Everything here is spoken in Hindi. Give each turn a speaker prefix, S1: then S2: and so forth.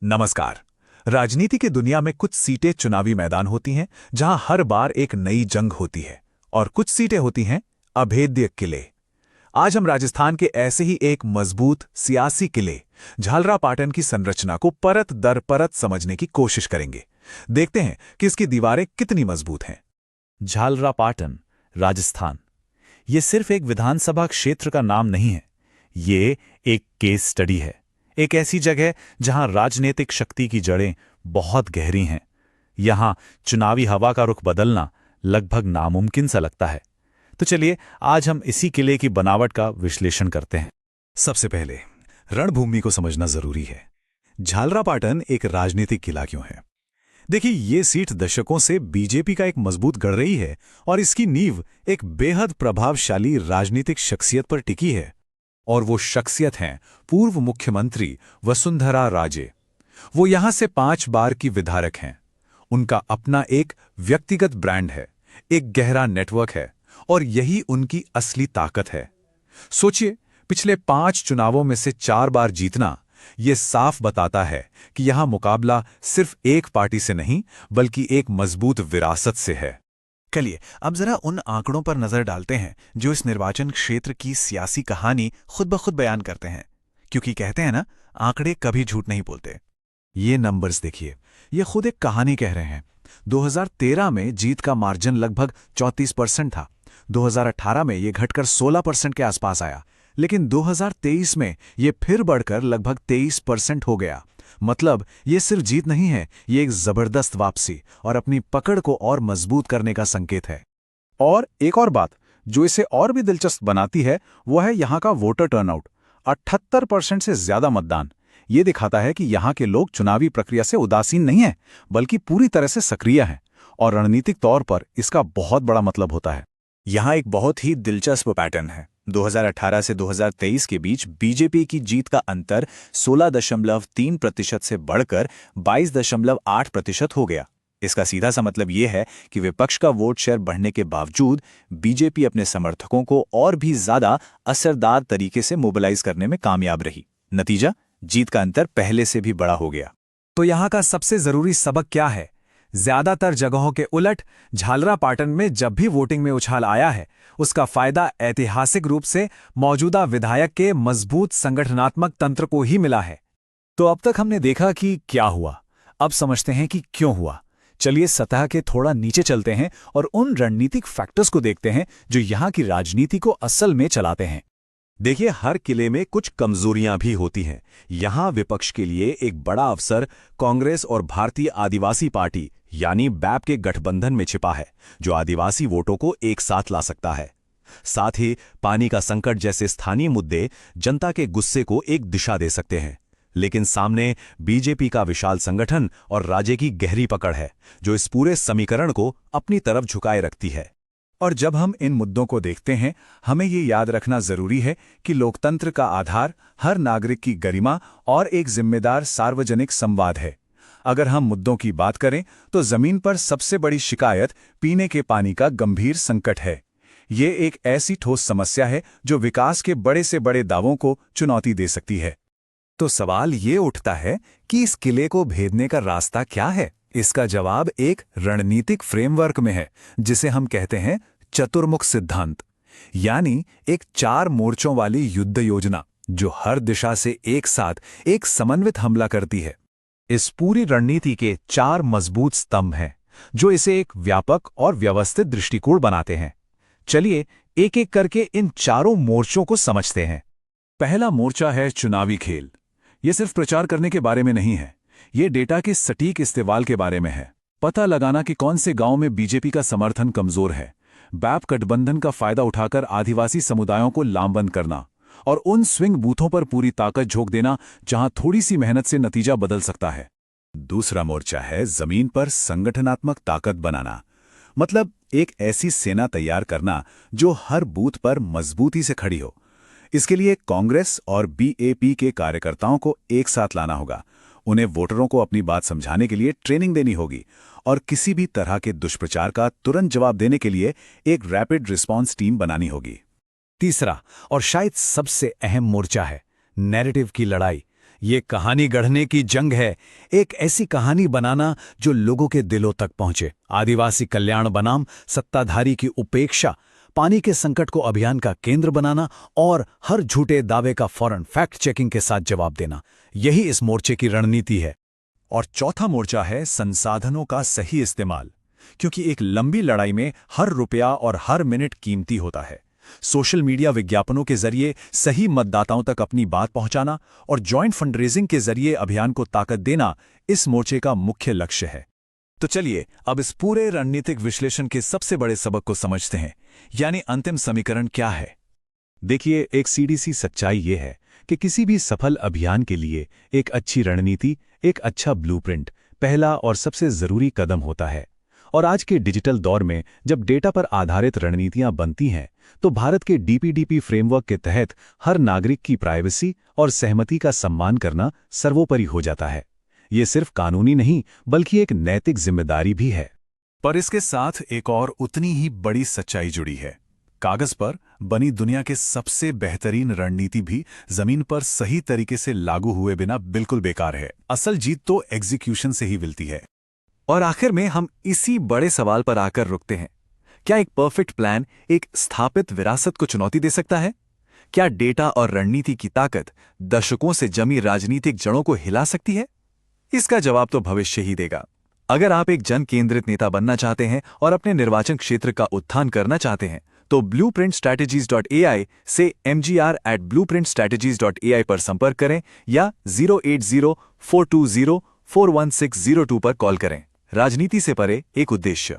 S1: नमस्कार। राजनीति की दुनिया में कुछ सीटें चुनावी मैदान होती हैं जहां हर बार एक नई जंग होती है और कुछ सीटें होती हैं अभेद्य किले। आज हम राजस्थान के ऐसे ही एक मजबूत सियासी किले झालरापाटन की संरचना को परत दर परत समझने की कोशिश करेंगे। देखते हैं कि इसकी दीवारें कितनी मजबूत हैं।
S2: झालरापाटन, राजस्थान। ये सिर्फ एक विधानसभा क्षेत्र का नाम नहीं है, ये एक केस स्टडी है। एक ऐसी जगह जहां राजनीतिक शक्ति की जड़ें बहुत गहरी हैं। यहां चुनावी हवा का रुख बदलना लगभग नामुमकिन सा लगता है। तो चलिए आज हम इसी किले की बनावट का विश्लेषण करते हैं।
S1: सबसे पहले रणभूमि को समझना जरूरी है। झालरापाटन एक राजनीतिक किला क्यों है? देखिए, ये सीट दशकों से बीजेपी का एक मजबूत गढ़ रही है और इसकी नींव एक बेहद प्रभावशाली राजनीतिक शख्सियत पर टिकी है। और वो शख्सियत हैं पूर्व मुख्यमंत्री वसुंधरा राजे। वो यहां से 5 बार की विधायक हैं। उनका अपना एक व्यक्तिगत ब्रांड है, एक गहरा नेटवर्क है और यही उनकी असली ताकत है। सोचिए, पिछले 5 चुनावों में से 4 बार जीतना, ये साफ बताता है कि यहां मुकाबला सिर्फ एक पार्टी से नहीं बल्कि एक मजबूत विरासत से है।
S3: चलिए अब जरा उन आंकड़ों पर नजर डालते हैं जो इस निर्वाचन क्षेत्र की सियासी कहानी खुद ब खुद बयान करते हैं, क्योंकि कहते हैं ना, आंकड़े कभी झूठ नहीं बोलते।
S1: ये नंबर्स देखिए, ये खुद एक कहानी कह रहे हैं। 2013 में जीत का मार्जिन लगभग 34% था। 2018 में ये घटकर 16% के आसपास आया, लेकिन 2023 में ये फिर बढ़कर लगभग 23% हो गया। मतलब ये सिर्फ जीत नहीं है, ये एक जबरदस्त वापसी और अपनी पकड़ को और मजबूत करने का संकेत है। और एक और बात जो इसे और भी दिलचस्प बनाती है वो है यहाँ का वोटर टर्नआउट। 78% से ज्यादा मतदान। ये दिखाता है कि यहाँ के लोग चुनावी प्रक्रिया से उदासीन नहीं हैं, बल्कि पूरी तरह से सक्रिय हैं। और रणनीतिक तौर पर इसका बहुत बड़ा मतलब होता है।
S3: यहाँ एक बहुत ही दिलचस्प पैटर्न है। 2018 से 2023 के बीच बीजेपी की जीत का अंतर 16.3% से बढ़कर 22.8% हो गया। इसका सीधा सा मतलब यह है कि विपक्ष का वोट शेयर बढ़ने के बावजूद बीजेपी अपने समर्थकों को और भी ज्यादा असरदार तरीके से मोबिलाइज करने में कामयाब रही। नतीजा, जीत का अंतर पहले से भी बड़ा हो गया।
S1: तो यहाँ का सबसे जरूरी सबक क्या है? ज्यादातर जगहों के उलट झालरापाटन में जब भी वोटिंग में उछाल आया है, उसका फायदा ऐतिहासिक रूप से मौजूदा विधायक के मजबूत संगठनात्मक तंत्र को ही मिला है। तो अब तक हमने देखा कि क्या हुआ, अब समझते हैं कि क्यों हुआ। चलिए सतह के थोड़ा नीचे चलते हैं और उन रणनीतिक फैक्टर्स को देखते हैं जो यहाँ की राजनीति को असल में चलाते हैं। देखिए, हर किले में कुछ कमजोरियां भी होती हैं। यहां विपक्ष के लिए एक बड़ा अवसर कांग्रेस और भारतीय आदिवासी पार्टी यानी बैप के गठबंधन में छिपा है, जो आदिवासी वोटों को एक साथ ला सकता है। साथ ही पानी का संकट जैसे स्थानीय मुद्दे जनता के गुस्से को एक दिशा दे सकते हैं। लेकिन सामने बीजेपी का विशाल संगठन और राज्य की गहरी पकड़ है, जो इस पूरे समीकरण को अपनी तरफ झुकाए रखती है। और जब हम इन मुद्दों को देखते हैं, हमें ये याद रखना जरूरी है कि लोकतंत्र का आधार हर नागरिक की गरिमा और एक जिम्मेदार सार्वजनिक संवाद है। अगर हम मुद्दों की बात करें तो जमीन पर सबसे बड़ी शिकायत पीने के पानी का गंभीर संकट है। ये एक ऐसी ठोस समस्या है जो विकास के बड़े से बड़े दावों को चुनौती दे सकती है। तो सवाल ये उठता है कि इस किले को भेदने का रास्ता क्या है? इसका जवाब एक रणनीतिक फ्रेमवर्क में है, जिसे हम कहते हैं चतुर्मुख सिद्धांत, यानी एक 4 मोर्चों वाली युद्ध योजना जो हर दिशा से एक साथ एक समन्वित हमला करती है। इस पूरी रणनीति के 4 मजबूत स्तंभ हैं जो इसे एक व्यापक और व्यवस्थित दृष्टिकोण बनाते हैं। चलिए एक एक करके इन चारों मोर्चों को समझते हैं। पहला मोर्चा है चुनावी खेल। यह सिर्फ प्रचार करने के बारे में नहीं है, ये डेटा के सटीक इस्तेमाल के बारे में है। पता लगाना कि कौन से गांव में बीजेपी का समर्थन कमजोर है, बैप गठबंधन का फायदा उठाकर आदिवासी समुदायों को लामबंद करना और उन स्विंग बूथों पर पूरी ताकत झोंक देना जहां थोड़ी सी मेहनत से नतीजा बदल सकता है। दूसरा मोर्चा है जमीन पर संगठनात्मक ताकत बनाना, मतलब एक ऐसी सेना तैयार करना जो हर बूथ पर मजबूती से खड़ी हो। इसके लिए कांग्रेस और बीएपी के कार्यकर्ताओं को एक साथ लाना होगा, उन्हें वोटरों को अपनी बात समझाने के लिए ट्रेनिंग देनी होगी और किसी भी तरह के दुष्प्रचार का तुरंत जवाब देने के लिए एक रैपिड रिस्पॉन्स टीम बनानी होगी। तीसरा और शायद सबसे अहम मोर्चा है नैरेटिव की लड़ाई, ये कहानी गढ़ने की जंग है, एक ऐसी कहानी बनाना जो लोगों के दिलों तक पहुंचे। आदिवासी कल्याण बनाम सत्ताधारी की उपेक्षा, पानी के संकट को अभियान का केंद्र बनाना और हर झूठे दावे का फौरन फैक्ट चेकिंग के साथ जवाब देना, यही इस मोर्चे की रणनीति है।
S3: और चौथा मोर्चा है संसाधनों का सही इस्तेमाल, क्योंकि एक लंबी लड़ाई में हर रुपया और हर मिनट कीमती होता है। सोशल मीडिया विज्ञापनों के जरिए सही मतदाताओं तक अपनी बात पहुंचाना और जॉइंट फंडरेजिंग के जरिए अभियान को ताकत देना इस मोर्चे का मुख्य लक्ष्य है। तो चलिए अब इस पूरे रणनीतिक विश्लेषण के सबसे बड़े सबक को समझते हैं, यानी अंतिम समीकरण क्या है। देखिए, एक सीधी सच्चाई ये है कि किसी भी सफल अभियान के लिए एक अच्छी रणनीति, एक अच्छा ब्लूप्रिंट पहला और सबसे जरूरी कदम होता है। और आज के डिजिटल दौर में जब डेटा पर आधारित रणनीतियां बनती हैं, तो भारत के डीपीडीपी फ्रेमवर्क के तहत हर नागरिक की प्राइवेसी और सहमति का सम्मान करना सर्वोपरि हो जाता है। ये सिर्फ कानूनी नहीं, बल्कि एक नैतिक जिम्मेदारी भी है।
S2: पर इसके साथ एक और उतनी ही बड़ी सच्चाई जुड़ी है। कागज पर बनी दुनिया के सबसे बेहतरीन रणनीति भी जमीन पर सही तरीके से लागू हुए बिना बिल्कुल बेकार है। असल जीत तो एग्जीक्यूशन से ही मिलती है।
S3: और आखिर में हम इसी बड़े सवाल पर आकर रुकते हैं, क्या एक परफेक्ट प्लान एक स्थापित विरासत को चुनौती दे सकता है? क्या डेटा और रणनीति की ताकत दशकों से जमी राजनीतिक जड़ों को हिला सकती है? इसका जवाब तो भविष्य ही देगा। अगर आप एक जन केंद्रित नेता बनना चाहते हैं और अपने निर्वाचन क्षेत्र का उत्थान करना चाहते हैं, तो blueprintstrategies.ai से mgr@blueprintstrategies.ai पर संपर्क करें या 080-420-41602 पर कॉल करें। राजनीति से परे एक उद्देश्य।